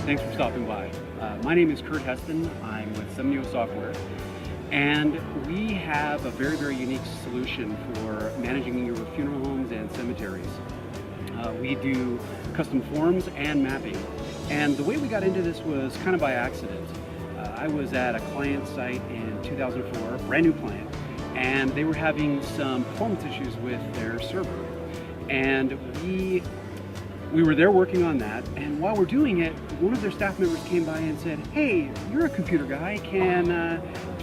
Thanks for stopping by. My name is Kurt Heston. I'm with Cemneo Software, and we have a very, very unique solution for managing your funeral homes and cemeteries. We do custom forms and mapping, and the way we got into this was kind of by accident. I was at a client site in 2004, brand new client, and they were having some performance issues with their server, and we were there working on that, and while we're doing it, one of their staff members came by and said, "Hey, you're a computer guy, can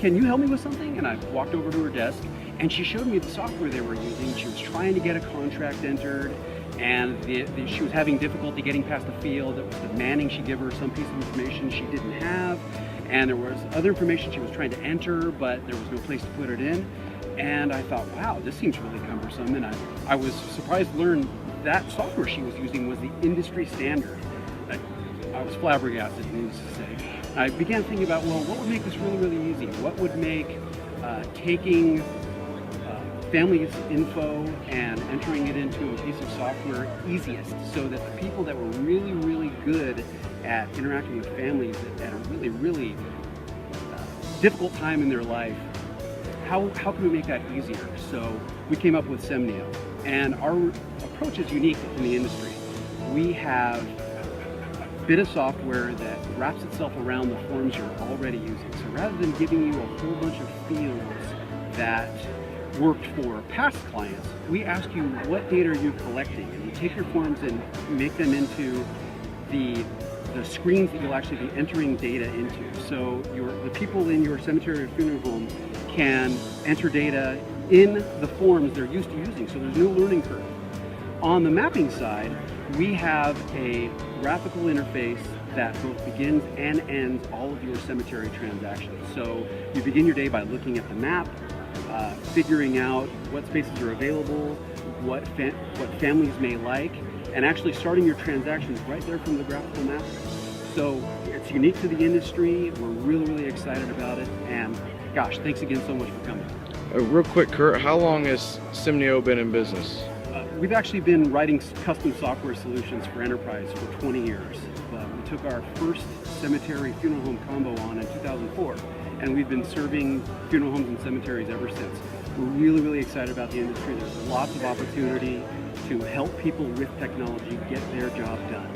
you help me with something?" And I walked over to her desk, and she showed me the software they were using. She was trying to get a contract entered, and she was having difficulty getting past the field. It was demanding she give her some piece of information she didn't have, and there was other information she was trying to enter, but there was no place to put it in. And I thought, wow, this seems really cumbersome, and I was surprised to learn that software she was using was the industry standard. I was flabbergasted, needless to say. I began thinking about, well, what would make this really, really easy? What would make taking family's info and entering it into a piece of software easiest, so that the people that were really, really good at interacting with families at a really, really difficult time in their life, how can we make that easier? So we came up with Cemneo, and our approach is unique in the industry. We have a bit of software that wraps itself around the forms you're already using. So rather than giving you a whole bunch of fields that worked for past clients, we ask you, what data are you collecting? And you take your forms and make them into the screens that you'll actually be entering data into. So the people in your cemetery or funeral home can enter data in the forms they're used to using, so there's no learning curve. On the mapping side, we have a graphical interface that both begins and ends all of your cemetery transactions. So you begin your day by looking at the map, figuring out what spaces are available, what families may like, and actually starting your transactions right there from the graphical map. So it's unique to the industry. We're really, really excited about it, and gosh, thanks again so much for coming. Real quick, Kurt, how long has Cemneo been in business? We've actually been writing custom software solutions for enterprise for 20 years. We took our first cemetery funeral home combo on in 2004, and we've been serving funeral homes and cemeteries ever since. We're really, really excited about the industry. There's lots of opportunity to help people with technology get their job done.